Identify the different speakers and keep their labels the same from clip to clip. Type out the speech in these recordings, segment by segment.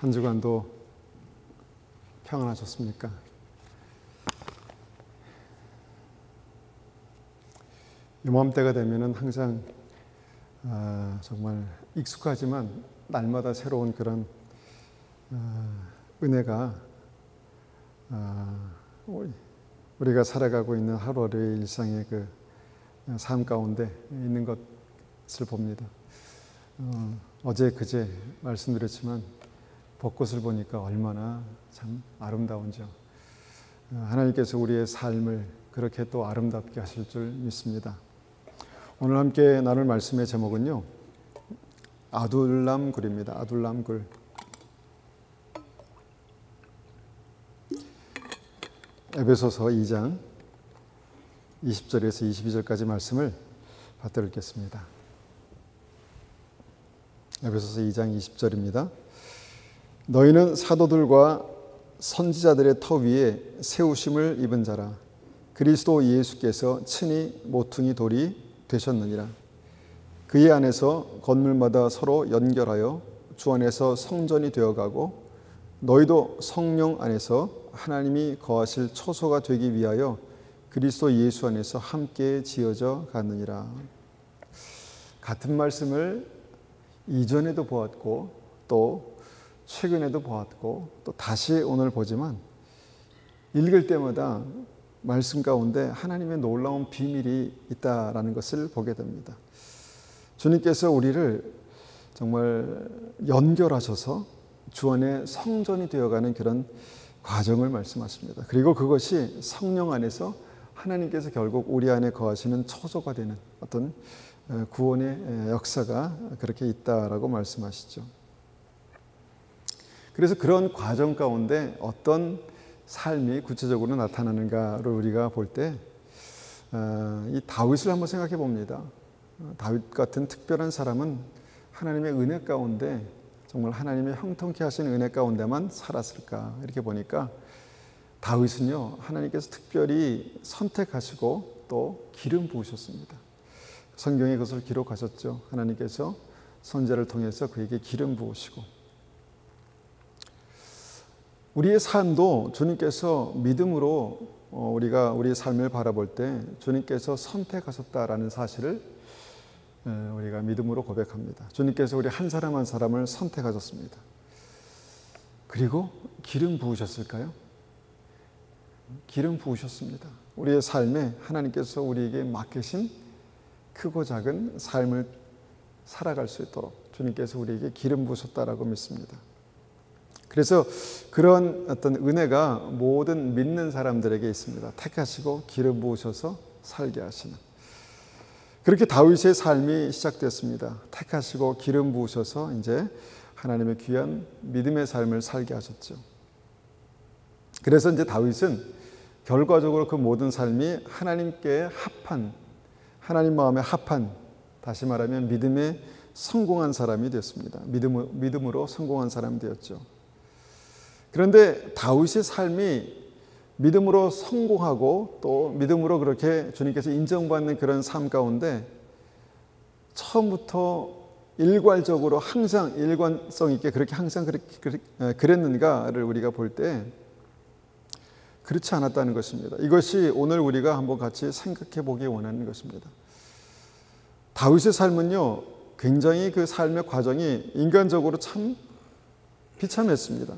Speaker 1: 한 주간도 평안하셨습니까? 이맘때가 되면은 항상 정말 익숙하지만 날마다 새로운 그런 은혜가 우리가 살아가고 있는 하루하루의 일상의 그 삶 가운데 있는 것을 봅니다. 어제 그제 말씀드렸지만 벚꽃을 보니까 얼마나 참 아름다운지요. 하나님께서 우리의 삶을 그렇게 또 아름답게 하실 줄 믿습니다. 오늘 함께 나눌 말씀의 제목은요, 아둘람굴입니다. 아둘람굴. 에베소서 2장 20절에서 22절까지 말씀을 받들어 읽겠습니다. 에베소서 2장 20절입니다. 너희는 사도들과 선지자들의 터 위에 세우심을 입은 자라. 그리스도 예수께서 친히 모퉁이 돌이 되셨느니라. 그의 안에서 건물마다 서로 연결하여 주 안에서 성전이 되어가고 너희도 성령 안에서 하나님이 거하실 처소가 되기 위하여 그리스도 예수 안에서 함께 지어져 갔느니라. 같은 말씀을 이전에도 보았고 또 최근에도 보았고 또 다시 오늘 보지만 읽을 때마다 말씀 가운데 하나님의 놀라운 비밀이 있다라는 것을 보게 됩니다. 주님께서 우리를 정말 연결하셔서 주 안에 성전이 되어가는 그런 과정을 말씀하십니다. 그리고 그것이 성령 안에서 하나님께서 결국 우리 안에 거하시는 처소가 되는 어떤 구원의 역사가 그렇게 있다라고 말씀하시죠. 그래서 그런 과정 가운데 어떤 삶이 구체적으로 나타나는가를 우리가 볼 때 이 다윗을 한번 생각해 봅니다. 다윗 같은 특별한 사람은 하나님의 은혜 가운데 정말 하나님의 형통케 하신 은혜 가운데만 살았을까 이렇게 보니까 다윗은요 하나님께서 특별히 선택하시고 또 기름 부으셨습니다. 성경에 그것을 기록하셨죠. 하나님께서 선지자를 통해서 그에게 기름 부으시고 우리의 삶도 주님께서 믿음으로 우리가 우리의 삶을 바라볼 때 주님께서 선택하셨다라는 사실을 우리가 믿음으로 고백합니다. 주님께서 우리 한 사람 한 사람을 선택하셨습니다. 그리고 기름 부으셨을까요? 기름 부으셨습니다. 우리의 삶에 하나님께서 우리에게 맡기신 크고 작은 삶을 살아갈 수 있도록 주님께서 우리에게 기름 부으셨다라고 믿습니다. 그래서 그런 어떤 은혜가 모든 믿는 사람들에게 있습니다. 택하시고 기름 부으셔서 살게 하시는. 그렇게 다윗의 삶이 시작됐습니다. 택하시고 기름 부으셔서 이제 하나님의 귀한 믿음의 삶을 살게 하셨죠. 그래서 이제 다윗은 결과적으로 그 모든 삶이 하나님께 합한, 하나님 마음에 합한, 다시 말하면 믿음에 성공한 사람이 되었습니다. 믿음으로 성공한 사람이 되었죠. 그런데 다윗의 삶이 믿음으로 성공하고 또 믿음으로 그렇게 주님께서 인정받는 그런 삶 가운데 처음부터 일괄적으로 항상 일관성 있게 그렇게 항상 그랬는가를 우리가 볼 때 그렇지 않았다는 것입니다. 이것이 오늘 우리가 한번 같이 생각해 보기 원하는 것입니다. 다윗의 삶은요 굉장히 그 삶의 과정이 인간적으로 참 비참했습니다.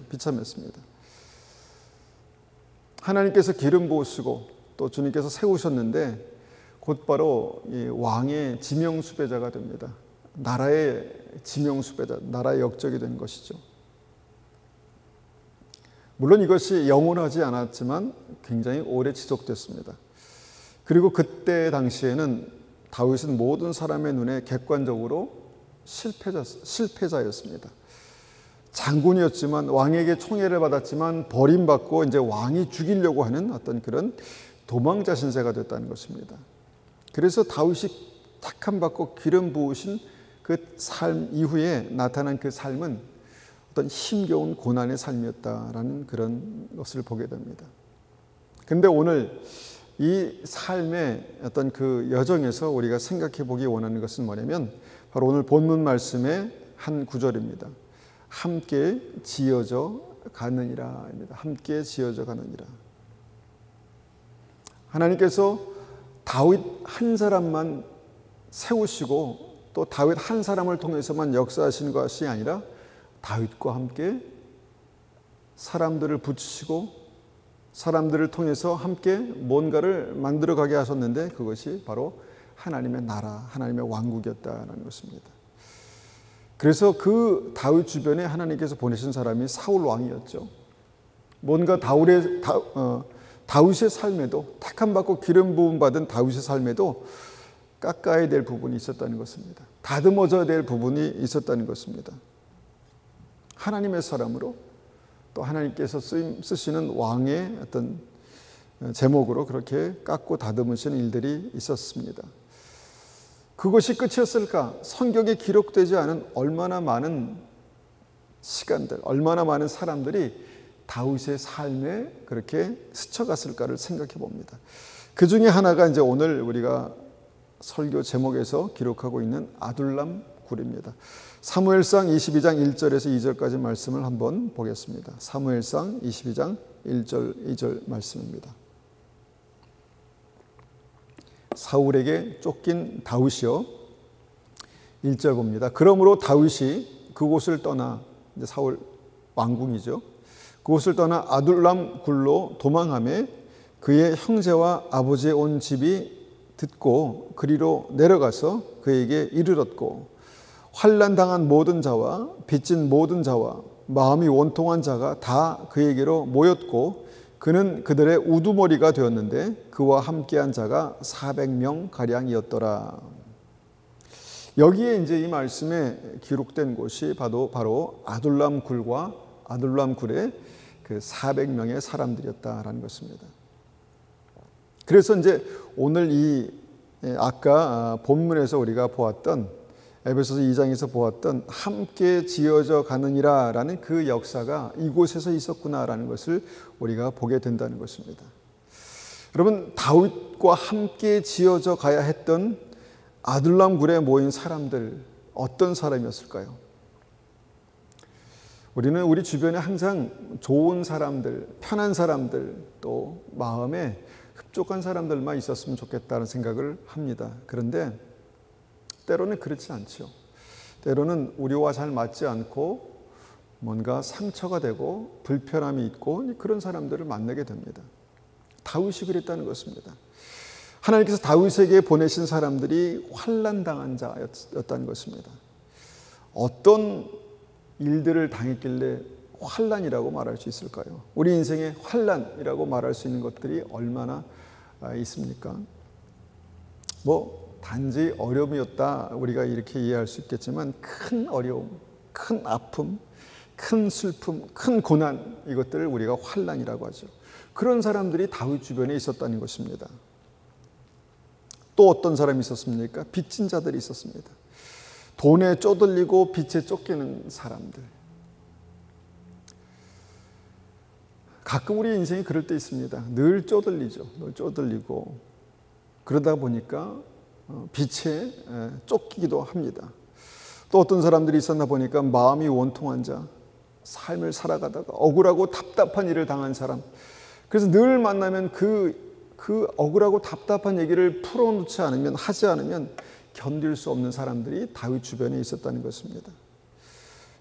Speaker 1: 하나님께서 기름 부으시고 또 주님께서 세우셨는데 곧바로 이 왕의 지명 수배자가 됩니다. 나라의 지명 수배자, 나라의 역적이 된 것이죠. 물론 이것이 영원하지 않았지만 굉장히 오래 지속됐습니다. 그리고 그때 당시에는 다윗은 모든 사람의 눈에 객관적으로 실패자였습니다. 장군이었지만 왕에게 총애를 받았지만 버림받고 이제 왕이 죽이려고 하는 어떤 그런 도망자 신세가 됐다는 것입니다. 그래서 다윗이 택함 받고 기름 부으신 그 삶 이후에 나타난 그 삶은 어떤 힘겨운 고난의 삶이었다라는 그런 것을 보게 됩니다. 그런데 오늘 이 삶의 어떤 그 여정에서 우리가 생각해 보기 원하는 것은 뭐냐면 바로 오늘 본문 말씀의 한 구절입니다. 함께 지어져 가느니라입니다. 함께 지어져 가느니라. 하나님께서 다윗 한 사람만 세우시고 또 다윗 한 사람을 통해서만 역사하시는 것이 아니라 다윗과 함께 사람들을 붙이시고 사람들을 통해서 함께 뭔가를 만들어가게 하셨는데 그것이 바로 하나님의 나라, 하나님의 왕국이었다는 것입니다. 그래서 그 다윗 주변에 하나님께서 보내신 사람이 사울 왕이었죠. 뭔가 다윗의 삶에도, 택함받고 기름 부음 받은 다윗의 삶에도 깎아야 될 부분이 있었다는 것입니다. 다듬어져야 될 부분이 있었다는 것입니다. 하나님의 사람으로 또 하나님께서 쓰시는 왕의 어떤 제목으로 그렇게 깎고 다듬으시는 일들이 있었습니다. 그것이 끝이었을까? 성경에 기록되지 않은 얼마나 많은 시간들, 얼마나 많은 사람들이 다윗의 삶에 그렇게 스쳐갔을까를 생각해 봅니다. 그 중에 하나가 이제 오늘 우리가 설교 제목에서 기록하고 있는 아둘람 굴입니다. 사무엘상 22장 1절에서 2절까지 말씀을 한번 보겠습니다. 사무엘상 22장 1절 2절 말씀입니다. 사울에게 쫓긴 다윗이요. 1절 봅니다. 그러므로 다윗이 그곳을 떠나, 이제 사울 왕궁이죠. 그곳을 떠나 아둘람 굴로 도망하며 그의 형제와 아버지의 온 집이 듣고 그리로 내려가서 그에게 이르렀고 환난당한 모든 자와 빚진 모든 자와 마음이 원통한 자가 다 그에게로 모였고 그는 그들의 우두머리가 되었는데 그와 함께한 자가 400명 가량이었더라. 여기에 이제 이 말씀에 기록된 곳이 바로 아둘람 굴과 아둘람 굴의 그 400명의 사람들이었다라는 것입니다. 그래서 이제 오늘 이 아까 본문에서 우리가 보았던 에베소서 2장에서 보았던 함께 지어져 가느니라라는 그 역사가 이곳에서 있었구나라는 것을 우리가 보게 된다는 것입니다. 여러분, 다윗과 함께 지어져 가야 했던 아둘람 굴에 모인 사람들, 어떤 사람이었을까요? 우리는 우리 주변에 항상 좋은 사람들, 편한 사람들, 또 마음에 흡족한 사람들만 있었으면 좋겠다는 생각을 합니다. 그런데 때로는 그렇지 않죠. 때로는 우리와 잘 맞지 않고 뭔가 상처가 되고 불편함이 있고 그런 사람들을 만나게 됩니다. 다윗이 그랬다는 것입니다. 하나님께서 다윗에게 보내신 사람들이 환난당한 자였다는 것입니다. 어떤 일들을 당했길래 환난이라고 말할 수 있을까요? 우리 인생에 환난이라고 말할 수 있는 것들이 얼마나 있습니까? 단지 어려움이었다 우리가 이렇게 이해할 수 있겠지만 큰 어려움, 큰 아픔, 큰 슬픔, 큰 고난, 이것들을 우리가 환난이라고 하죠. 그런 사람들이 다윗 주변에 있었다는 것입니다. 또 어떤 사람이 있었습니까? 빚진 자들이 있었습니다. 돈에 쪼들리고 빚에 쫓기는 사람들. 가끔 우리 인생이 그럴 때 있습니다. 늘 쪼들리죠. 늘 쪼들리고 그러다 보니까 빚에 쫓기기도 합니다. 또 어떤 사람들이 있었나 보니까 마음이 원통한 자, 삶을 살아가다가 억울하고 답답한 일을 당한 사람. 그래서 늘 만나면 그 억울하고 답답한 얘기를 풀어놓지 않으면, 하지 않으면 견딜 수 없는 사람들이 다윗 주변에 있었다는 것입니다.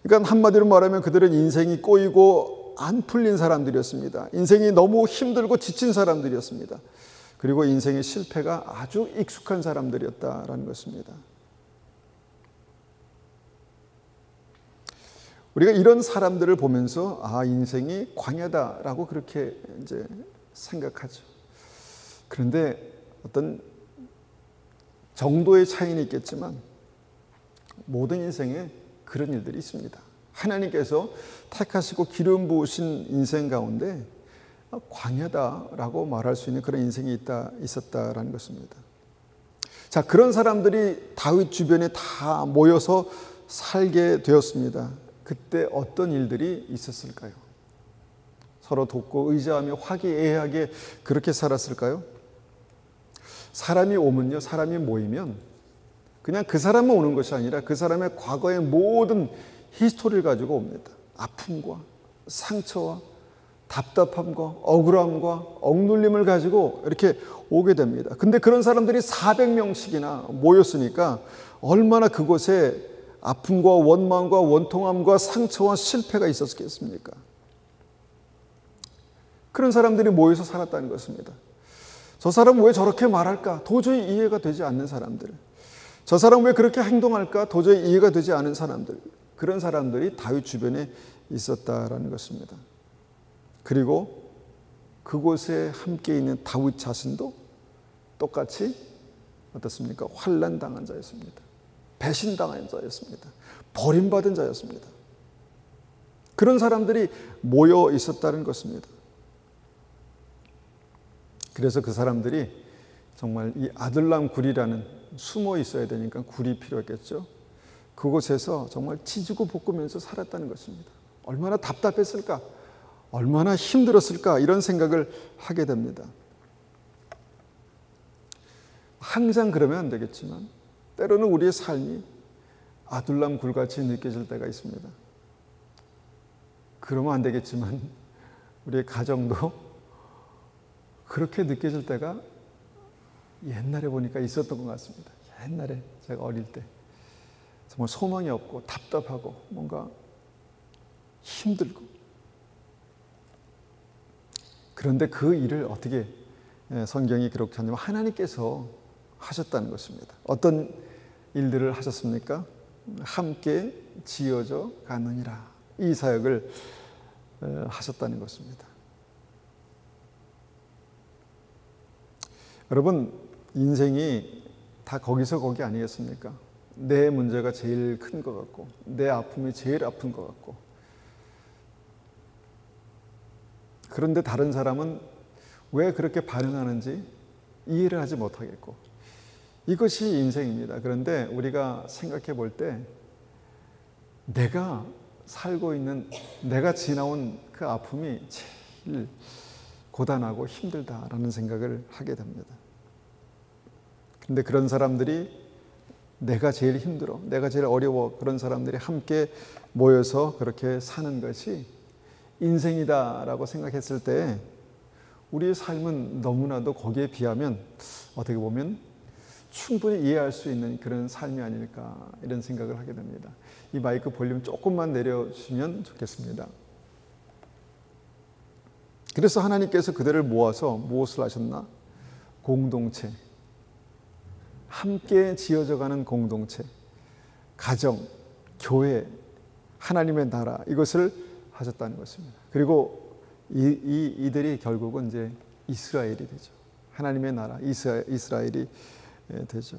Speaker 1: 그러니까 한마디로 말하면 그들은 인생이 꼬이고 안 풀린 사람들이었습니다. 인생이 너무 힘들고 지친 사람들이었습니다. 그리고 인생의 실패가 아주 익숙한 사람들이었다라는 것입니다. 우리가 이런 사람들을 보면서 인생이 광야다라고 그렇게 이제 생각하죠. 그런데 어떤 정도의 차이는 있겠지만 모든 인생에 그런 일들이 있습니다. 하나님께서 택하시고 기름 부으신 인생 가운데 광야다라고 말할 수 있는 그런 인생이 있었다라는 것입니다. 자, 그런 사람들이 다윗 주변에 다 모여서 살게 되었습니다. 그때 어떤 일들이 있었을까요? 서로 돕고 의지하며 화기애애하게 그렇게 살았을까요? 사람이 오면요, 사람이 모이면 그냥 그 사람만 오는 것이 아니라 그 사람의 과거의 모든 히스토리를 가지고 옵니다. 아픔과 상처와 답답함과 억울함과 억눌림을 가지고 이렇게 오게 됩니다. 근데 그런 사람들이 400명씩이나 모였으니까 얼마나 그곳에 아픔과 원망과 원통함과 상처와 실패가 있었겠습니까? 그런 사람들이 모여서 살았다는 것입니다. 저 사람은 왜 저렇게 말할까? 도저히 이해가 되지 않는 사람들. 저 사람은 왜 그렇게 행동할까? 도저히 이해가 되지 않은 사람들. 그런 사람들이 다윗 주변에 있었다라는 것입니다. 그리고 그곳에 함께 있는 다윗 자신도 똑같이 어떻습니까? 환난당한 자였습니다. 배신당한 자였습니다. 버림받은 자였습니다. 그런 사람들이 모여 있었다는 것입니다. 그래서 그 사람들이 정말 이 아둘람 굴이라는 숨어 있어야 되니까 굴이 필요했겠죠. 그곳에서 정말 지지고 볶으면서 살았다는 것입니다. 얼마나 답답했을까? 얼마나 힘들었을까? 이런 생각을 하게 됩니다. 항상 그러면 안 되겠지만 때로는 우리의 삶이 아둘람 굴같이 느껴질 때가 있습니다. 그러면 안 되겠지만 우리의 가정도 그렇게 느껴질 때가 옛날에 보니까 있었던 것 같습니다. 옛날에 제가 어릴 때 정말 소망이 없고 답답하고 뭔가 힘들고, 그런데 그 일을 어떻게 성경이 기록하냐면 하나님께서 하셨다는 것입니다. 어떤 일들을 하셨습니까? 함께 지어져 가느니라. 이 사역을 하셨다는 것입니다. 여러분, 인생이 다 거기서 거기 아니겠습니까? 내 문제가 제일 큰 것 같고 내 아픔이 제일 아픈 것 같고, 그런데 다른 사람은 왜 그렇게 반응하는지 이해를 하지 못하겠고, 이것이 인생입니다. 그런데 우리가 생각해 볼 때 내가 살고 있는, 내가 지나온 그 아픔이 제일 고단하고 힘들다라는 생각을 하게 됩니다. 그런데 그런 사람들이 내가 제일 힘들어, 내가 제일 어려워, 그런 사람들이 함께 모여서 그렇게 사는 것이 인생이다라고 생각했을 때 우리의 삶은 너무나도 거기에 비하면 어떻게 보면 충분히 이해할 수 있는 그런 삶이 아닐까, 이런 생각을 하게 됩니다. 이 마이크 볼륨 조금만 내려주시면 좋겠습니다. 그래서 하나님께서 그들을 모아서 무엇을 하셨나? 공동체, 함께 지어져가는 공동체, 가정, 교회, 하나님의 나라, 이것을 하셨다는 것입니다. 그리고 이들이 결국은 이제 이스라엘이 되죠. 하나님의 나라, 이스라엘이 되죠.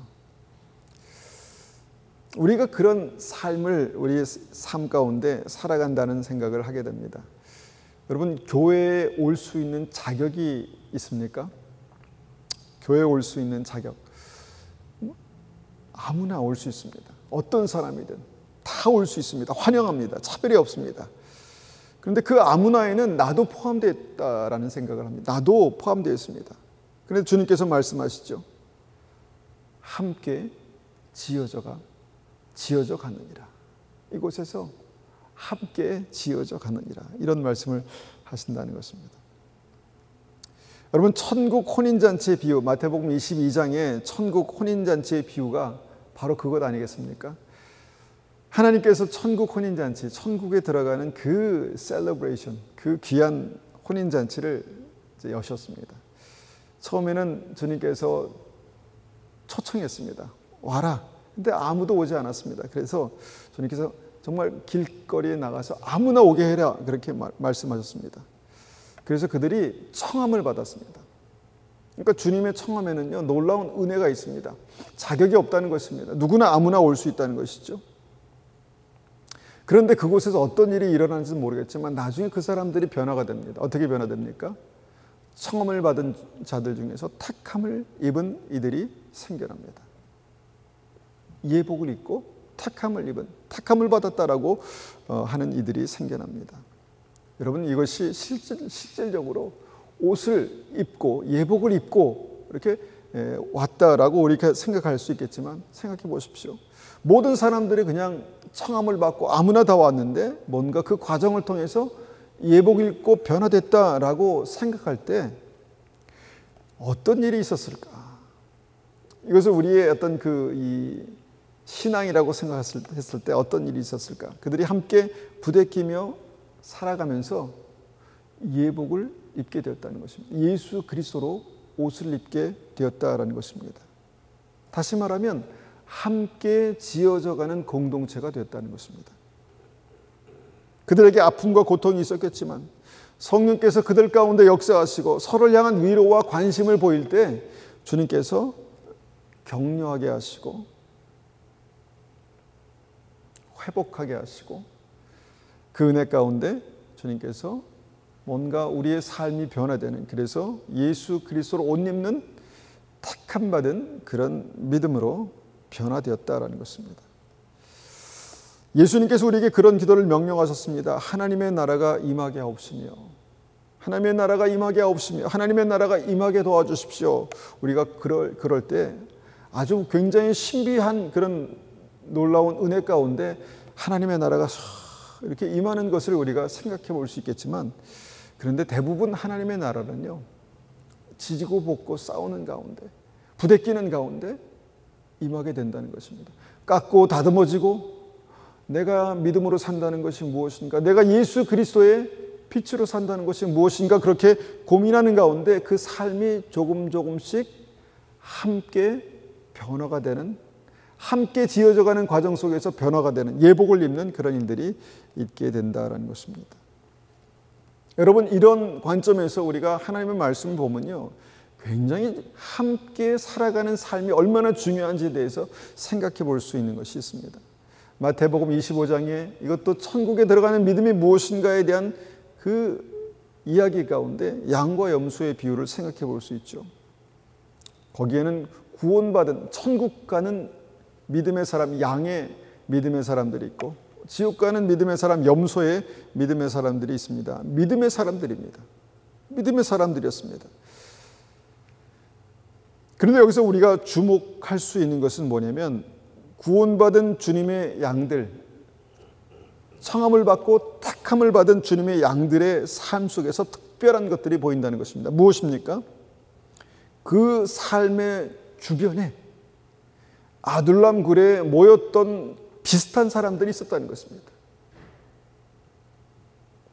Speaker 1: 우리가 그런 삶을 우리의 삶 가운데 살아간다는 생각을 하게 됩니다. 여러분, 교회에 올 수 있는 자격이 있습니까? 교회에 올 수 있는 자격. 아무나 올 수 있습니다. 어떤 사람이든 다 올 수 있습니다. 환영합니다. 차별이 없습니다. 그런데 그 아무나에는 나도 포함되어 있다라는 생각을 합니다. 나도 포함되어 있습니다. 그런데 주님께서 말씀하시죠. 함께 지어져 가느니라. 이곳에서 함께 지어져 가느니라. 이런 말씀을 하신다는 것입니다. 여러분, 천국 혼인잔치의 비유, 마태복음 22장에 천국 혼인잔치의 비유가 바로 그것 아니겠습니까? 하나님께서 천국 혼인잔치, 천국에 들어가는 그 셀러브레이션, 그 귀한 혼인잔치를 이제 여셨습니다. 처음에는 주님께서 초청했습니다. 와라. 근데 아무도 오지 않았습니다. 그래서 주님께서 정말 길거리에 나가서 아무나 오게 해라, 그렇게 말씀하셨습니다. 그래서 그들이 청함을 받았습니다. 그러니까 주님의 청함에는요, 놀라운 은혜가 있습니다. 자격이 없다는 것입니다. 누구나 아무나 올 수 있다는 것이죠. 그런데 그곳에서 어떤 일이 일어나는지는 모르겠지만 나중에 그 사람들이 변화가 됩니다. 어떻게 변화됩니까? 청함을 받은 자들 중에서 택함을 입은 이들이 생겨납니다. 예복을 입고 택함을 받았다라고 하는 이들이 생겨납니다. 여러분, 이것이 실질적으로 옷을 입고 예복을 입고 이렇게 왔다라고 우리가 생각할 수 있겠지만, 생각해 보십시오. 모든 사람들이 그냥 청함을 받고 아무나 다 왔는데 뭔가 그 과정을 통해서 예복을 입고 변화됐다라고 생각할 때 어떤 일이 있었을까? 이것을 우리의 어떤 이 신앙이라고 생각했을 때 어떤 일이 있었을까? 그들이 함께 부대끼며 살아가면서 예복을 입게 되었다는 것입니다. 예수 그리스도로 옷을 입게 되었다라는 것입니다. 다시 말하면 함께 지어져가는 공동체가 되었다는 것입니다. 그들에게 아픔과 고통이 있었겠지만 성령께서 그들 가운데 역사하시고 서로를 향한 위로와 관심을 보일 때 주님께서 격려하게 하시고 회복하게 하시고 그 은혜 가운데 주님께서 뭔가 우리의 삶이 변화되는, 그래서 예수 그리스도로 옷 입는 택함 받은 그런 믿음으로 변화되었다라는 것입니다. 예수님께서 우리에게 그런 기도를 명령하셨습니다. 하나님의 나라가 임하게 하옵시며, 하나님의 나라가 임하게 하옵시며, 하나님의 나라가 임하게 도와주십시오. 우리가 그럴 때 아주 굉장히 신비한 그런 놀라운 은혜 가운데 하나님의 나라가 이렇게 임하는 것을 우리가 생각해 볼 수 있겠지만, 그런데 대부분 하나님의 나라는요, 지지고 볶고 싸우는 가운데, 부대끼는 가운데 임하게 된다는 것입니다. 깎고 다듬어지고 내가 믿음으로 산다는 것이 무엇인가, 내가 예수 그리스도의 빛으로 산다는 것이 무엇인가, 그렇게 고민하는 가운데 그 삶이 조금씩 함께 변화가 되는, 함께 지어져가는 과정 속에서 변화가 되는, 예복을 입는 그런 일들이 있게 된다는 것입니다. 여러분, 이런 관점에서 우리가 하나님의 말씀을 보면요, 굉장히 함께 살아가는 삶이 얼마나 중요한지에 대해서 생각해 볼 수 있는 것이 있습니다. 마태복음 25장에 이것도 천국에 들어가는 믿음이 무엇인가에 대한 그 이야기 가운데 양과 염소의 비유를 생각해 볼 수 있죠. 거기에는 구원받은 천국 가는 믿음의 사람, 양의 믿음의 사람들이 있고 지옥 가는 믿음의 사람, 염소의 믿음의 사람들이 있습니다. 믿음의 사람들입니다. 믿음의 사람들이었습니다. 그런데 여기서 우리가 주목할 수 있는 것은 뭐냐면, 구원받은 주님의 양들, 청함을 받고 택함을 받은 주님의 양들의 삶 속에서 특별한 것들이 보인다는 것입니다. 무엇입니까? 그 삶의 주변에 아둘람 굴에 모였던 비슷한 사람들이 있었다는 것입니다.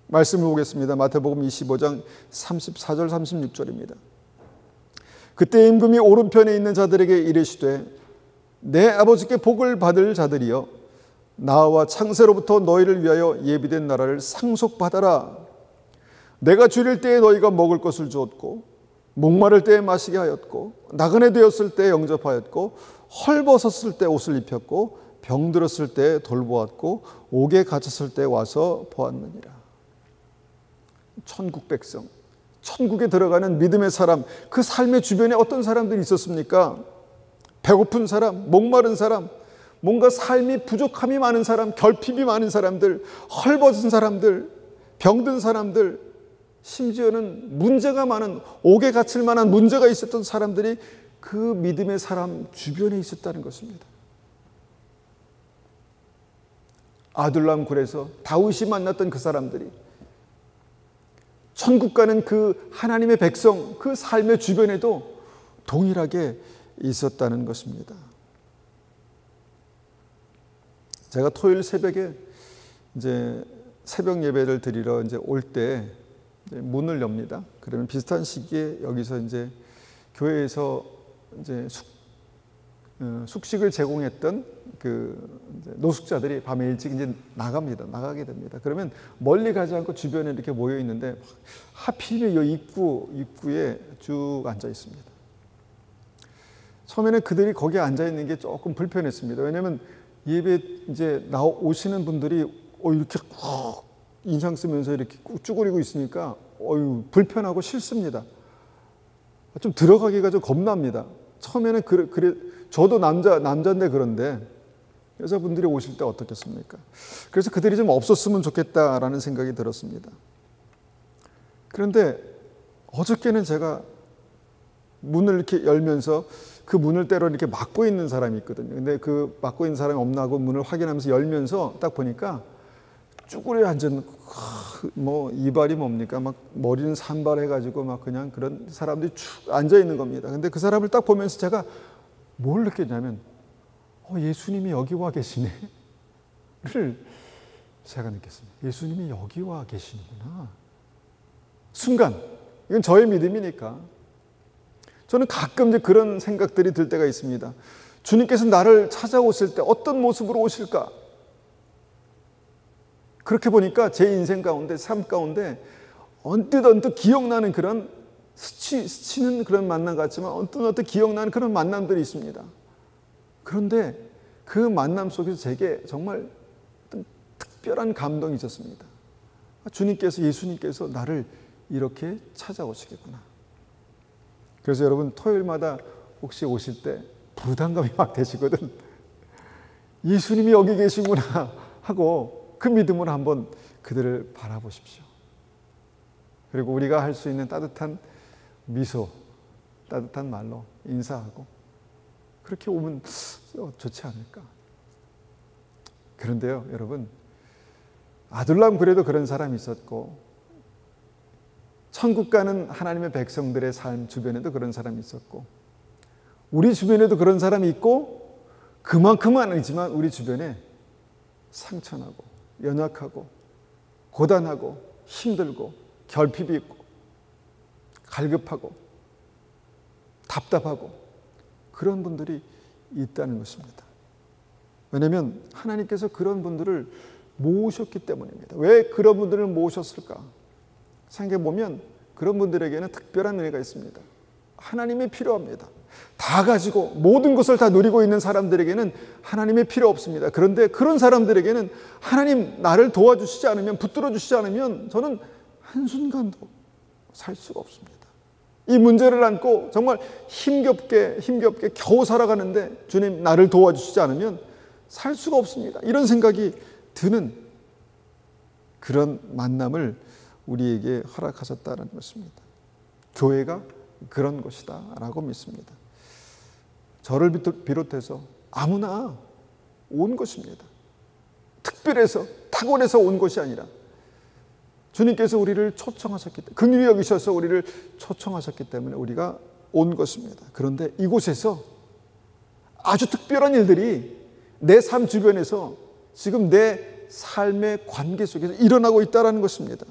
Speaker 1: 말씀을 보겠습니다. 마태복음 25장 34절 36절입니다. 그때 임금이 오른편에 있는 자들에게 이르시되, 내 아버지께 복을 받을 자들이여, 나와 창세로부터 너희를 위하여 예비된 나라를 상속받아라. 내가 줄일 때에 너희가 먹을 것을 주었고, 목마를 때에 마시게 하였고, 나그네 되었을 때에 영접하였고, 헐벗었을 때 옷을 입혔고, 병들었을 때 돌보았고, 옥에 갇혔을 때 와서 보았느니라. 천국 백성, 천국에 들어가는 믿음의 사람, 그 삶의 주변에 어떤 사람들이 있었습니까? 배고픈 사람, 목마른 사람, 뭔가 삶이 부족함이 많은 사람, 결핍이 많은 사람들, 헐벗은 사람들, 병든 사람들, 심지어는 문제가 많은, 옥에 갇힐 만한 문제가 있었던 사람들이 그 믿음의 사람 주변에 있었다는 것입니다. 아둘람 굴에서 다윗이 만났던 그 사람들이 천국 가는 그 하나님의 백성, 그 삶의 주변에도 동일하게 있었다는 것입니다. 제가 토요일 새벽에 이제 새벽 예배를 드리러 이제 올 때 문을 엽니다. 그러면 비슷한 시기에 여기서 이제 교회에서 이제 숙식을 제공했던 그 노숙자들이 밤에 일찍 이제 나가게 됩니다. 그러면 멀리 가지 않고 주변에 이렇게 모여 있는데 하필이면 이 입구에 쭉 앉아 있습니다. 처음에는 그들이 거기에 앉아 있는 게 조금 불편했습니다. 왜냐하면 예배 이제 오시는 분들이 이렇게 인상 쓰면서 이렇게 쭈그리고 있으니까 불편하고 싫습니다. 좀 들어가기가 좀 겁납니다. 처음에는 저도 남자인데 그런데 여자분들이 오실 때 어떻겠습니까? 그래서 그들이 좀 없었으면 좋겠다라는 생각이 들었습니다. 그런데 어저께는 제가 문을 이렇게 열면서 그 문을 때로 이렇게 막고 있는 사람이 있거든요. 근데 그 막고 있는 사람이 없나 하고 문을 확인하면서 열면서 딱 보니까 쭈그려 앉은, 뭐 이발이 뭡니까? 막 머리는 산발해가지고 막 그냥 그런 사람들이 쭉 앉아 있는 겁니다. 근데 그 사람을 딱 보면서 제가 뭘 느꼈냐면, 예수님이 여기 와 계시네. 를 제가 느꼈습니다. 예수님이 여기 와 계시는구나. 순간, 이건 저의 믿음이니까. 저는 가끔 이제 그런 생각들이 들 때가 있습니다. 주님께서 나를 찾아오실 때 어떤 모습으로 오실까? 그렇게 보니까 제 인생 가운데, 삶 가운데 언뜻 기억나는 그런 스치는 그런 만남 같지만 언뜻 기억나는 그런 만남들이 있습니다. 그런데 그 만남 속에서 제게 정말 어떤 특별한 감동이 있었습니다. 예수님께서 나를 이렇게 찾아오시겠구나. 그래서 여러분, 토요일마다 혹시 오실 때 부담감이 막 되시거든. 예수님이 여기 계시구나 하고 그 믿음으로 한번 그들을 바라보십시오. 그리고 우리가 할 수 있는 따뜻한 미소, 따뜻한 말로 인사하고 그렇게 오면 좋지 않을까. 그런데요, 여러분, 아둘람 굴에도 그런 사람이 있었고, 천국 가는 하나님의 백성들의 삶 주변에도 그런 사람이 있었고, 우리 주변에도 그런 사람이 있고, 그만큼은 아니지만 우리 주변에 상처나고 연약하고 고단하고 힘들고 결핍이 있고 갈급하고 답답하고 그런 분들이 있다는 것입니다. 왜냐하면 하나님께서 그런 분들을 모으셨기 때문입니다. 왜 그런 분들을 모으셨을까? 생각해보면 그런 분들에게는 특별한 은혜가 있습니다. 하나님이 필요합니다. 다 가지고 모든 것을 다 누리고 있는 사람들에게는 하나님이 필요 없습니다. 그런데 그런 사람들에게는 하나님 나를 도와주시지 않으면, 붙들어 주시지 않으면 저는 한순간도 살 수가 없습니다. 이 문제를 안고 정말 힘겹게 겨우 살아가는데 주님 나를 도와주시지 않으면 살 수가 없습니다. 이런 생각이 드는 그런 만남을 우리에게 허락하셨다는 것입니다. 교회가 그런 것이다 라고 믿습니다. 저를 비롯해서 아무나 온 것입니다. 특별해서 탁월해서 온 것이 아니라 주님께서 우리를 초청하셨기 때문에, 긍휼히 여기셔서 우리를 초청하셨기 때문에 우리가 온 것입니다. 그런데 이곳에서 아주 특별한 일들이 내 삶 주변에서 지금 내 삶의 관계 속에서 일어나고 있다는 것입니다.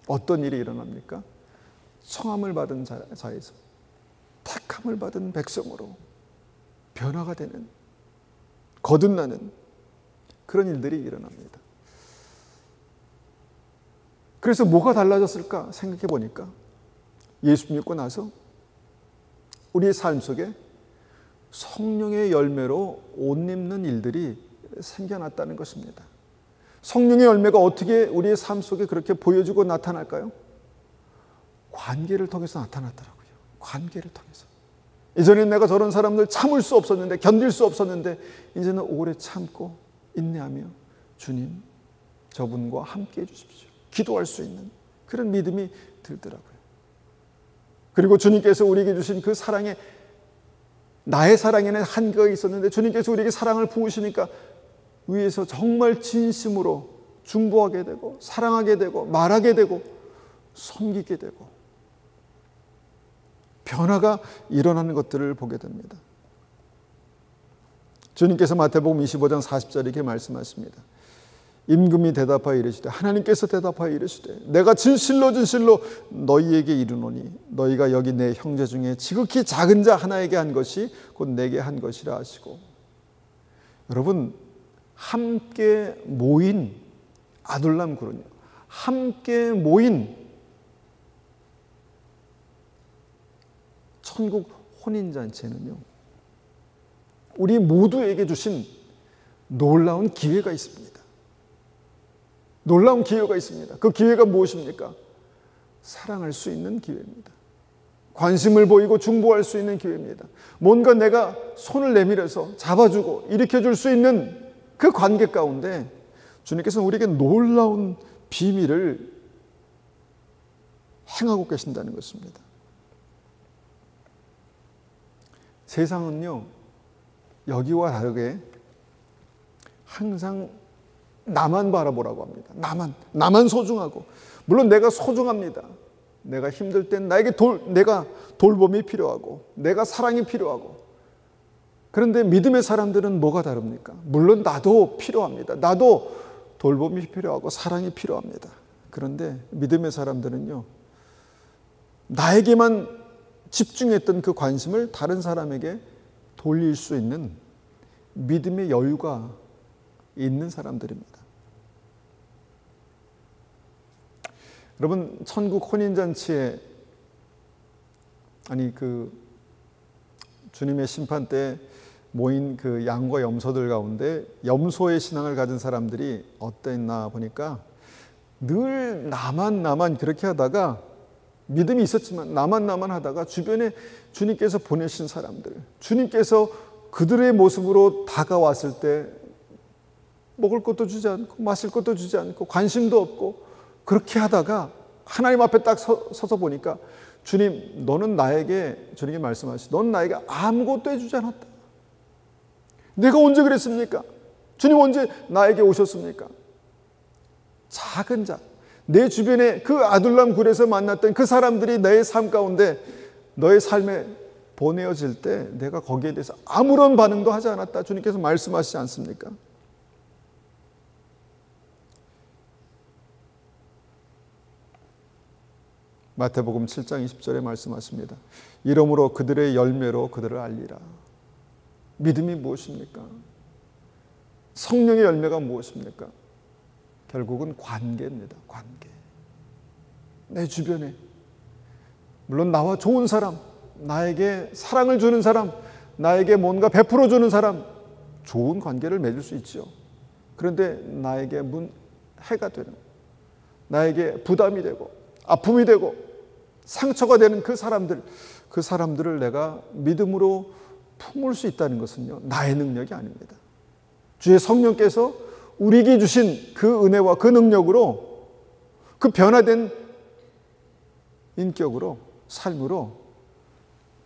Speaker 1: 어떤 일이 일어납니까? 청함을 받은 자에서 택함을 받은 백성으로 변화가 되는, 거듭나는 그런 일들이 일어납니다. 그래서 뭐가 달라졌을까 생각해 보니까 예수 믿고 나서 우리의 삶 속에 성령의 열매로 옷 입는 일들이 생겨났다는 것입니다. 성령의 열매가 어떻게 우리의 삶 속에 그렇게 보여지고 나타날까요? 관계를 통해서 나타났더라고요. 관계를 통해서. 이전엔 내가 저런 사람들 참을 수 없었는데, 견딜 수 없었는데 이제는 오래 참고 인내하며 주님 저분과 함께 해주십시오. 기도할 수 있는 그런 믿음이 들더라고요. 그리고 주님께서 우리에게 주신 그 사랑에, 나의 사랑에는 한계가 있었는데 주님께서 우리에게 사랑을 부으시니까 위에서 정말 진심으로 중보하게 되고 사랑하게 되고 말하게 되고 섬기게 되고 변화가 일어나는 것들을 보게 됩니다. 주님께서 마태복음 25장 40절에 이렇게 말씀하십니다. 임금이 대답하여 이르시되, 하나님께서 대답하여 이르시되, 내가 진실로 너희에게 이르노니 너희가 여기 내 형제 중에 지극히 작은 자 하나에게 한 것이 곧 내게 한 것이라 하시고. 여러분, 함께 모인 아둘람 굴은요, 함께 모인 천국 혼인잔치에는요, 우리 모두에게 주신 놀라운 기회가 있습니다. 놀라운 기회가 있습니다. 그 기회가 무엇입니까? 사랑할 수 있는 기회입니다. 관심을 보이고 중보할 수 있는 기회입니다. 뭔가 내가 손을 내밀어서 잡아주고 일으켜줄 수 있는 그 관계 가운데 주님께서는 우리에게 놀라운 비밀을 행하고 계신다는 것입니다. 세상은요, 여기와 다르게 항상 나만 바라보라고 합니다. 나만 소중하고. 물론 내가 소중합니다. 내가 힘들 땐 내가 돌봄이 필요하고, 내가 사랑이 필요하고. 그런데 믿음의 사람들은 뭐가 다릅니까? 물론 나도 필요합니다. 나도 돌봄이 필요하고 사랑이 필요합니다. 그런데 믿음의 사람들은요, 나에게만 집중했던 그 관심을 다른 사람에게 돌릴 수 있는 믿음의 여유가 있는 사람들입니다. 여러분, 천국 혼인잔치에, 주님의 심판 때 모인 그 양과 염소들 가운데 염소의 신앙을 가진 사람들이 어땠나 보니까 늘 나만 그렇게 하다가, 믿음이 있었지만 나만 하다가 주변에 주님께서 보내신 사람들, 주님께서 그들의 모습으로 다가왔을 때 먹을 것도 주지 않고 마실 것도 주지 않고 관심도 없고, 그렇게 하다가 하나님 앞에 딱 서서 보니까 주님, 너는 나에게, 주님이 말씀하시죠, 넌 나에게 아무것도 해주지 않았다. 내가 언제 그랬습니까? 주님 언제 나에게 오셨습니까? 작은 자, 내 주변에 그 아둘람 굴에서 만났던 그 사람들이 내 삶 가운데, 너의 삶에 보내어질 때 내가 거기에 대해서 아무런 반응도 하지 않았다. 주님께서 말씀하시지 않습니까? 마태복음 7장 20절에 말씀하십니다. 이러므로 그들의 열매로 그들을 알리라. 믿음이 무엇입니까? 성령의 열매가 무엇입니까? 결국은 관계입니다. 관계. 내 주변에, 물론 나와 좋은 사람, 나에게 사랑을 주는 사람, 나에게 뭔가 베풀어 주는 사람, 좋은 관계를 맺을 수 있죠. 그런데 나에게 해가 되는, 나에게 부담이 되고 아픔이 되고 상처가 되는 그 사람들을 내가 믿음으로 품을 수 있다는 것은요, 나의 능력이 아닙니다. 주의 성령께서 우리에게 주신 그 은혜와 그 능력으로, 그 변화된 인격으로, 삶으로,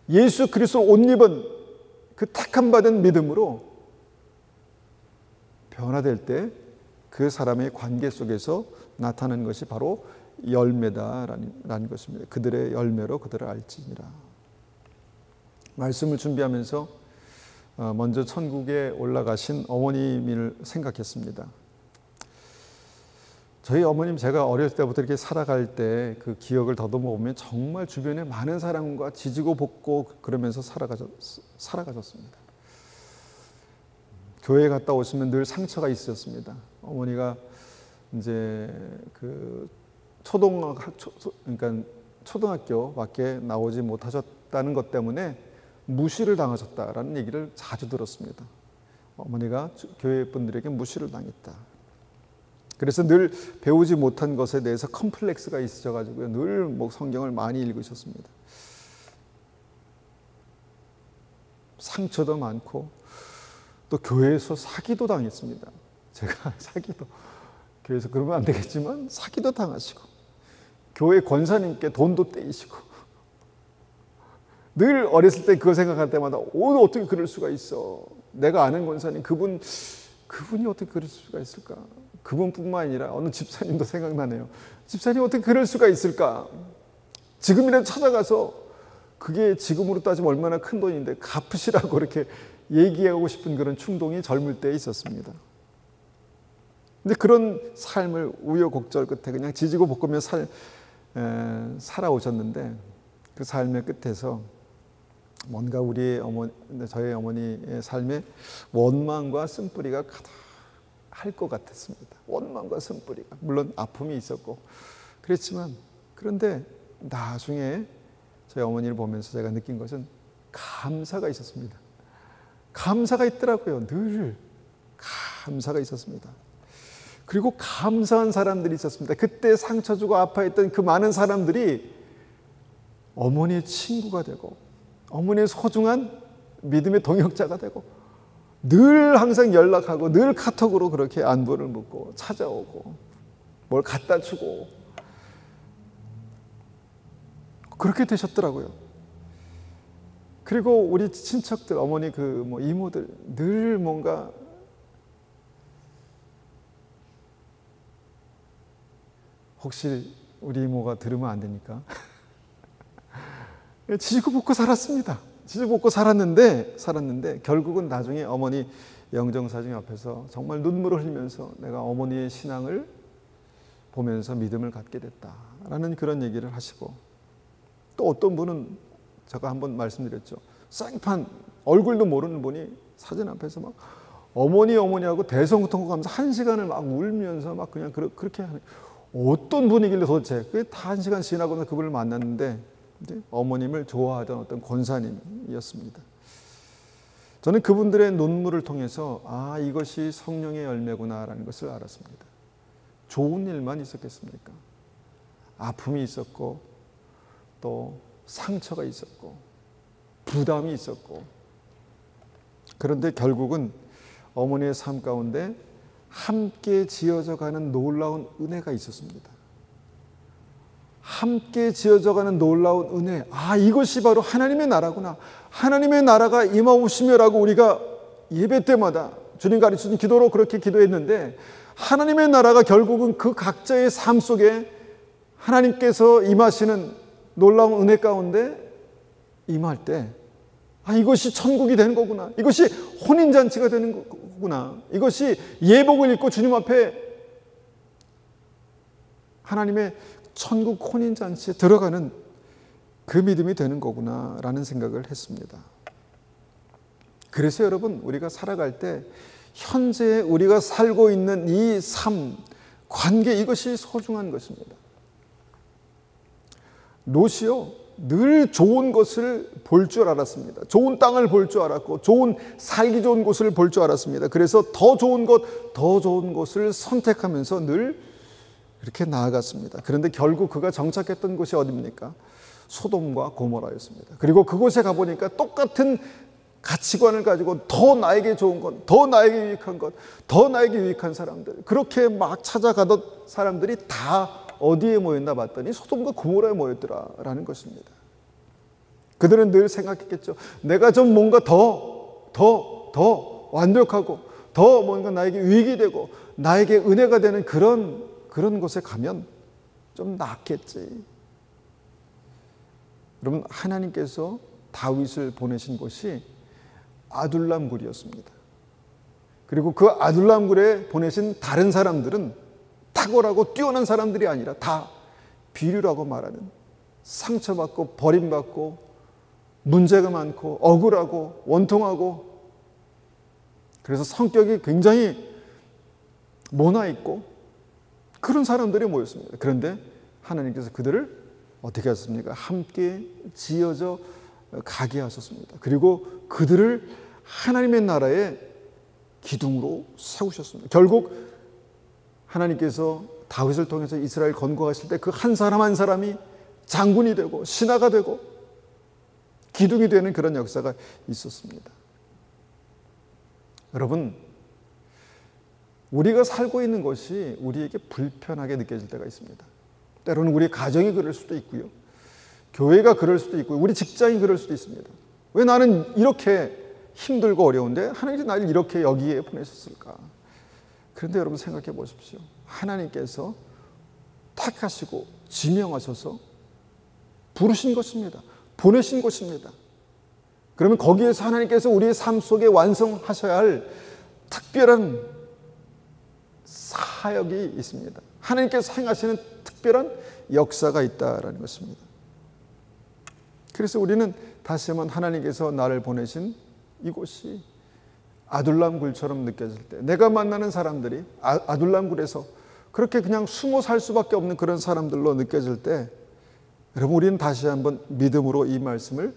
Speaker 1: 예수 그리스도 옷 입은 그 택함 받은 믿음으로 변화될 때 그 사람의 관계 속에서 나타나는 것이 바로 열매다라는 것입니다. 그들의 열매로 그들을 알지니라. 말씀을 준비하면서 먼저 천국에 올라가신 어머님을 생각했습니다. 저희 어머님, 제가 어렸을 때부터 이렇게 살아갈 때 그 기억을 더듬어 보면 정말 주변에 많은 사람과 지지고 볶고 그러면서 살아가셨습니다. 교회에 갔다 오시면 늘 상처가 있으셨습니다. 어머니가 이제 그 초등학교밖에 나오지 못하셨다는 것 때문에 무시를 당하셨다라는 얘기를 자주 들었습니다. 어머니가 교회 분들에게 무시를 당했다. 그래서 늘 배우지 못한 것에 대해서 컴플렉스가 있으셔가지고요, 늘 성경을 많이 읽으셨습니다. 상처도 많고 또 교회에서 사기도 당했습니다. 제가 교회에서 그러면 안 되겠지만 사기도 당하시고, 교회 권사님께 돈도 떼이시고, 늘 어렸을 때 그거 생각할 때마다 어떻게 그럴 수가 있어. 내가 아는 권사님, 그분이 어떻게 그럴 수가 있을까. 그분뿐만 아니라 어느 집사님도 생각나네요. 집사님 어떻게 그럴 수가 있을까. 지금이라도 찾아가서, 그게 지금으로 따지면 얼마나 큰 돈인데 갚으시라고 이렇게 얘기하고 싶은 그런 충동이 젊을 때에 있었습니다. 근데 그런 삶을 우여곡절 끝에 그냥 지지고 볶으며 살아오셨는데, 그 삶의 끝에서 뭔가 저희 어머니의 삶에 원망과 쓴뿌리가 가득할 것 같았습니다. 원망과 쓴뿌리가. 물론 아픔이 있었고 그랬지만, 그런데 나중에 저희 어머니를 보면서 제가 느낀 것은 감사가 있었습니다. 감사가 있더라고요. 늘 감사가 있었습니다. 그리고 감사한 사람들이 있었습니다. 그때 상처 주고 아파했던 그 많은 사람들이 어머니의 친구가 되고, 어머니의 소중한 믿음의 동역자가 되고, 늘 항상 연락하고 늘 카톡으로 그렇게 안부를 묻고 찾아오고 뭘 갖다 주고 그렇게 되셨더라고요. 그리고 우리 친척들, 어머니 이모들 늘 뭔가 혹시 우리 이모가 들으면 안 되니까 지지고 볶고 살았습니다. 지지고 볶고 살았는데 결국은 나중에 어머니 영정사진 앞에서 정말 눈물을 흘리면서 내가 어머니의 신앙을 보면서 믿음을 갖게 됐다라는 그런 얘기를 하시고, 또 어떤 분은 제가 한번 말씀드렸죠. 생판 얼굴도 모르는 분이 사진 앞에서 막 어머니하고 대성통곡하면서 1시간을 막 울면서 막 그냥 그렇게 하는, 어떤 분이길래 도대체. 그게 다 1시간 지나고 나서 그분을 만났는데 어머님을 좋아하던 어떤 권사님이었습니다. 저는 그분들의 눈물을 통해서 이것이 성령의 열매구나라는 것을 알았습니다. 좋은 일만 있었겠습니까? 아픔이 있었고, 또 상처가 있었고, 부담이 있었고, 그런데 결국은 어머니의 삶 가운데 함께 지어져가는 놀라운 은혜가 있었습니다. 함께 지어져가는 놀라운 은혜, 이것이 바로 하나님의 나라구나, 하나님의 나라가 임하오시며라고 우리가 예배 때마다 주님 가르쳐준 기도로 그렇게 기도했는데, 하나님의 나라가 결국은 그 각자의 삶 속에 하나님께서 임하시는 놀라운 은혜 가운데 임할 때 이것이 천국이 되는 거구나, 이것이 혼인잔치가 되는 거구나, 이것이 예복을 입고 주님 앞에 하나님의 천국 혼인잔치에 들어가는 그 믿음이 되는 거구나 라는 생각을 했습니다. 그래서 여러분, 우리가 살아갈 때 현재 우리가 살고 있는 이 삶, 관계, 이것이 소중한 것입니다. 롯이요, 늘 좋은 것을 볼 줄 알았습니다. 좋은 땅을 볼 줄 알았고, 살기 좋은 곳을 볼 줄 알았습니다. 그래서 더 좋은 곳을 선택하면서 늘 이렇게 나아갔습니다. 그런데 결국 그가 정착했던 곳이 어디입니까? 소돔과 고모라였습니다. 그리고 그곳에 가보니까 똑같은 가치관을 가지고 더 나에게 좋은 것, 더 나에게 유익한 것, 더 나에게 유익한 사람들, 그렇게 막 찾아가던 사람들이 다 어디에 모였나 봤더니 소돔과 고모라에 모였더라라는 것입니다. 그들은 늘 생각했겠죠. 내가 좀 뭔가 더 완벽하고 더 뭔가 나에게 유익이 되고 나에게 은혜가 되는 그런 곳에 가면 좀 낫겠지. 여러분, 하나님께서 다윗을 보내신 곳이 아둘람 굴이었습니다. 그리고 그 아둘람 굴에 보내신 다른 사람들은 탁월하고 뛰어난 사람들이 아니라 다 비류라고 말하는, 상처받고 버림받고 문제가 많고 억울하고 원통하고, 그래서 성격이 굉장히 모나있고 그런 사람들이 모였습니다. 그런데 하나님께서 그들을 어떻게 하셨습니까? 함께 지어져 가게 하셨습니다. 그리고 그들을 하나님의 나라의 기둥으로 세우셨습니다. 결국 하나님께서 다윗을 통해서 이스라엘 건국하실 때 그 한 사람 한 사람이 장군이 되고 신하가 되고 기둥이 되는 그런 역사가 있었습니다. 여러분, 우리가 살고 있는 것이 우리에게 불편하게 느껴질 때가 있습니다. 때로는 우리 가정이 그럴 수도 있고요, 교회가 그럴 수도 있고요, 우리 직장이 그럴 수도 있습니다. 왜 나는 이렇게 힘들고 어려운데 하나님께서 나를 이렇게 여기에 보내셨을까? 그런데 여러분 생각해 보십시오. 하나님께서 택하시고 지명하셔서 부르신 것입니다. 보내신 것입니다. 그러면 거기에서 하나님께서 우리의 삶 속에 완성하셔야 할 특별한 사역이 있습니다. 하나님께서 행하시는 특별한 역사가 있다라는 것입니다. 그래서 우리는 다시 한번 하나님께서 나를 보내신 이곳이 아둘람 굴처럼 느껴질 때, 내가 만나는 사람들이 아둘람 굴에서 그렇게 그냥 숨어 살 수밖에 없는 그런 사람들로 느껴질 때, 여러분, 우리는 다시 한번 믿음으로 이 말씀을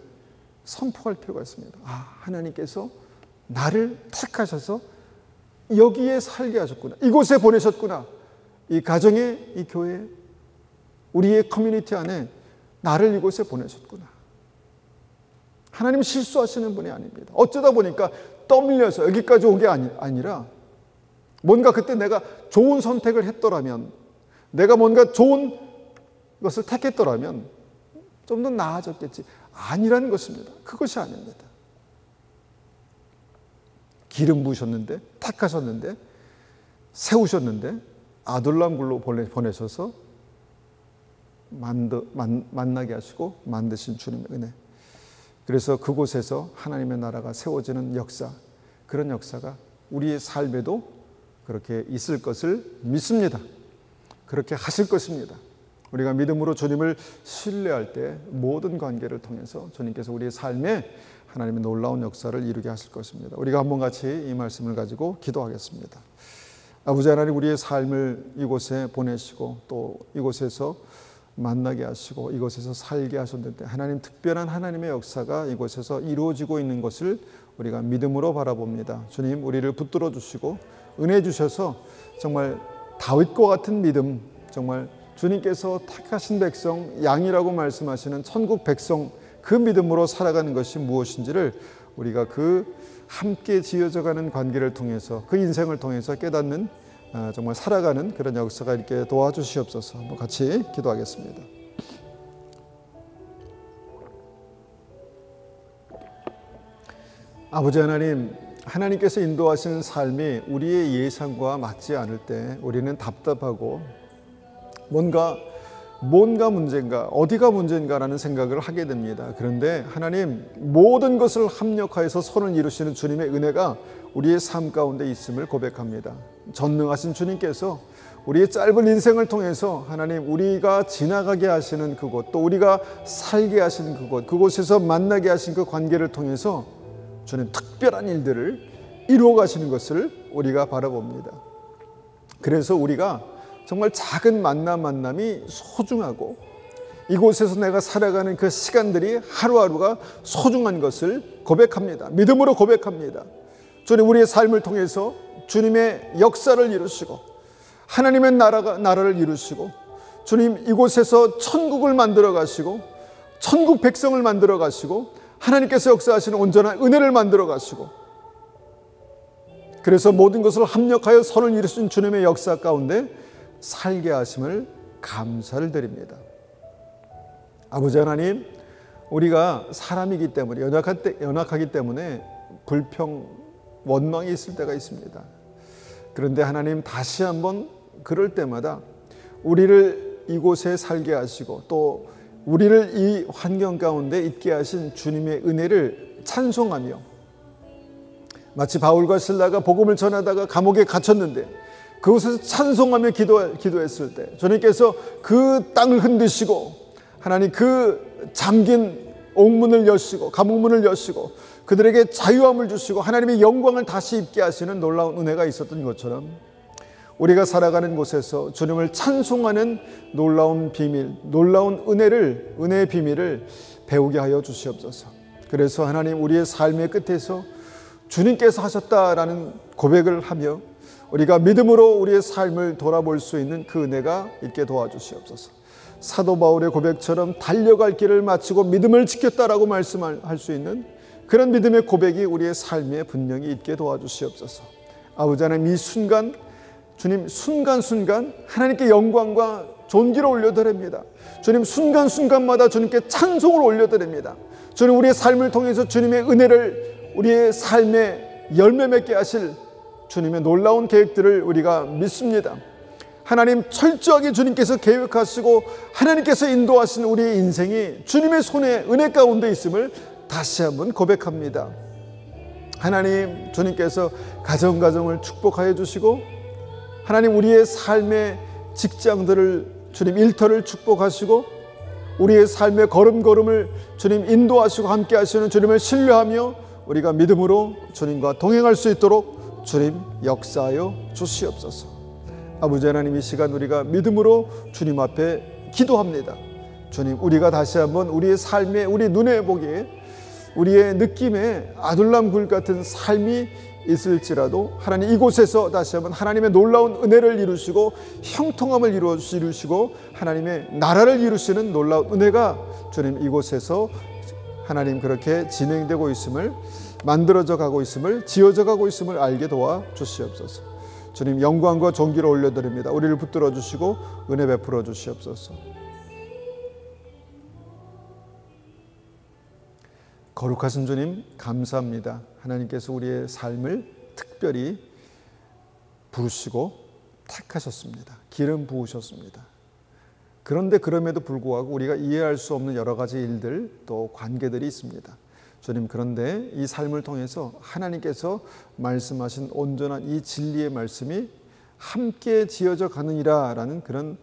Speaker 1: 선포할 필요가 있습니다. 하나님께서 나를 택하셔서 여기에 살게 하셨구나, 이곳에 보내셨구나, 이 가정에, 이 교회에, 우리의 커뮤니티 안에 나를 이곳에 보내셨구나. 하나님 실수하시는 분이 아닙니다. 어쩌다 보니까 떠밀려서 여기까지 온 게 아니라, 뭔가 그때 내가 좋은 선택을 했더라면, 내가 뭔가 좋은 것을 택했더라면 좀 더 나아졌겠지. 아니라는 것입니다. 그것이 아닙니다. 기름 부으셨는데, 택하셨는데, 세우셨는데 아둘람 굴로 보내셔서 만나게 하시고 만드신 주님의 은혜. 그래서 그곳에서 하나님의 나라가 세워지는 역사, 그런 역사가 우리의 삶에도 그렇게 있을 것을 믿습니다. 그렇게 하실 것입니다. 우리가 믿음으로 주님을 신뢰할 때 모든 관계를 통해서 주님께서 우리의 삶에 하나님의 놀라운 역사를 이루게 하실 것입니다. 우리가 한번 같이 이 말씀을 가지고 기도하겠습니다. 아버지 하나님, 우리의 삶을 이곳에 보내시고 또 이곳에서 만나게 하시고 이곳에서 살게 하셨는데, 하나님, 특별한 하나님의 역사가 이곳에서 이루어지고 있는 것을 우리가 믿음으로 바라봅니다. 주님, 우리를 붙들어 주시고 은혜 주셔서 정말 다윗과 같은 믿음, 정말 주님께서 택하신 백성, 양이라고 말씀하시는 천국 백성, 그 믿음으로 살아가는 것이 무엇인지를 우리가 그 함께 지어져가는 관계를 통해서, 그 인생을 통해서 깨닫는, 정말 살아가는 그런 역사가 있게 도와주시옵소서. 한번 같이 기도하겠습니다. 아버지 하나님, 하나님께서 인도하시는 삶이 우리의 예상과 맞지 않을 때 우리는 답답하고 뭔가 문제인가, 어디가 문제인가라는 생각을 하게 됩니다. 그런데 하나님, 모든 것을 합력하여서 선을 이루시는 주님의 은혜가 우리의 삶 가운데 있음을 고백합니다. 전능하신 주님께서 우리의 짧은 인생을 통해서 하나님, 우리가 지나가게 하시는 그곳, 또 우리가 살게 하시는 그곳, 그곳에서 만나게 하신 그 관계를 통해서 주님 특별한 일들을 이루어 가시는 것을 우리가 바라봅니다. 그래서 우리가 정말 작은 만남이 소중하고 이곳에서 내가 살아가는 그 시간들이 하루하루가 소중한 것을 고백합니다. 믿음으로 고백합니다. 주님, 우리의 삶을 통해서 주님의 역사를 이루시고 하나님의 나라를 이루시고 주님, 이곳에서 천국을 만들어 가시고 천국 백성을 만들어 가시고 하나님께서 역사하시는 온전한 은혜를 만들어 가시고, 그래서 모든 것을 합력하여 선을 이루신 주님의 역사 가운데 살게 하심을 감사를 드립니다. 아버지 하나님, 우리가 사람이기 때문에, 연약하기 때문에 불평, 원망이 있을 때가 있습니다. 그런데 하나님, 다시 한번 그럴 때마다 우리를 이곳에 살게 하시고 또 우리를 이 환경 가운데 있게 하신 주님의 은혜를 찬송하며, 마치 바울과 실라가 복음을 전하다가 감옥에 갇혔는데 그곳에서 찬송하며 기도했을 때 주님께서 그 땅을 흔드시고 하나님, 그 잠긴 옥문을 여시고 감옥문을 여시고 그들에게 자유함을 주시고 하나님의 영광을 다시 입게 하시는 놀라운 은혜가 있었던 것처럼, 우리가 살아가는 곳에서 주님을 찬송하는 놀라운 비밀, 놀라운 은혜의 비밀을 배우게 하여 주시옵소서. 그래서 하나님, 우리의 삶의 끝에서 주님께서 하셨다라는 고백을 하며 우리가 믿음으로 우리의 삶을 돌아볼 수 있는 그 은혜가 있게 도와주시옵소서. 사도 바울의 고백처럼 달려갈 길을 마치고 믿음을 지켰다라고 말씀할 수 있는 그런 믿음의 고백이 우리의 삶에 분명히 있게 도와주시옵소서. 아버지 하나님, 이 순간 주님, 순간순간 하나님께 영광과 존귀를 올려드립니다. 주님, 순간순간마다 주님께 찬송을 올려드립니다. 주님, 우리의 삶을 통해서 주님의 은혜를 우리의 삶에 열매 맺게 하실 주님의 놀라운 계획들을 우리가 믿습니다. 하나님, 철저하게 주님께서 계획하시고 하나님께서 인도하신 우리의 인생이 주님의 손에 은혜 가운데 있음을 다시 한번 고백합니다. 하나님, 주님께서 가정을 축복하여 주시고 하나님, 우리의 삶의 직장들을 주님 일터를 축복하시고 우리의 삶의 걸음걸음을 주님 인도하시고 함께 하시는 주님을 신뢰하며 우리가 믿음으로 주님과 동행할 수 있도록 주님 역사하여 주시옵소서. 아버지 하나님, 이 시간 우리가 믿음으로 주님 앞에 기도합니다. 주님, 우리가 다시 한번 우리의 삶에, 우리 눈에 보기에, 우리의 느낌에 아둘람 굴 같은 삶이 있을지라도 하나님, 이곳에서 다시 한번 하나님의 놀라운 은혜를 이루시고 형통함을 이루시고 하나님의 나라를 이루시는 놀라운 은혜가 주님 이곳에서 하나님 그렇게 진행되고 있음을, 만들어져 가고 있음을, 지어져 가고 있음을 알게 도와 주시옵소서. 주님, 영광과 존귀를 올려드립니다. 우리를 붙들어 주시고 은혜 베풀어 주시옵소서. 거룩하신 주님 감사합니다. 하나님께서 우리의 삶을 특별히 부르시고 택하셨습니다. 기름 부으셨습니다. 그런데 그럼에도 불구하고 우리가 이해할 수 없는 여러 가지 일들 또 관계들이 있습니다. 주님, 그런데 이 삶을 통해서 하나님께서 말씀하신 온전한 이 진리의 말씀이 함께 지어져 가느니라 라는 그런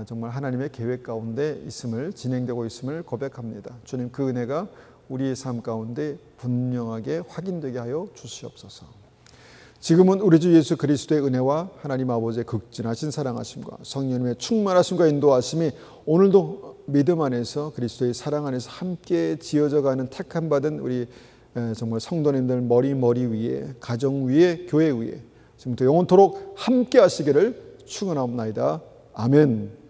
Speaker 1: 정말 하나님의 계획 가운데 있음을, 진행되고 있음을 고백합니다. 주님, 그 은혜가 우리의 삶 가운데 분명하게 확인되게 하여 주시옵소서. 지금은 우리 주 예수 그리스도의 은혜와 하나님 아버지의 극진하신 사랑하심과 성령님의 충만하심과 인도하심이 오늘도 믿음 안에서 그리스도의 사랑 안에서 함께 지어져 가는 택함 받은 우리 정말 성도님들 머리 위에, 가정 위에, 교회 위에 지금부터 영원토록 함께 하시기를 축원하옵나이다. 아멘.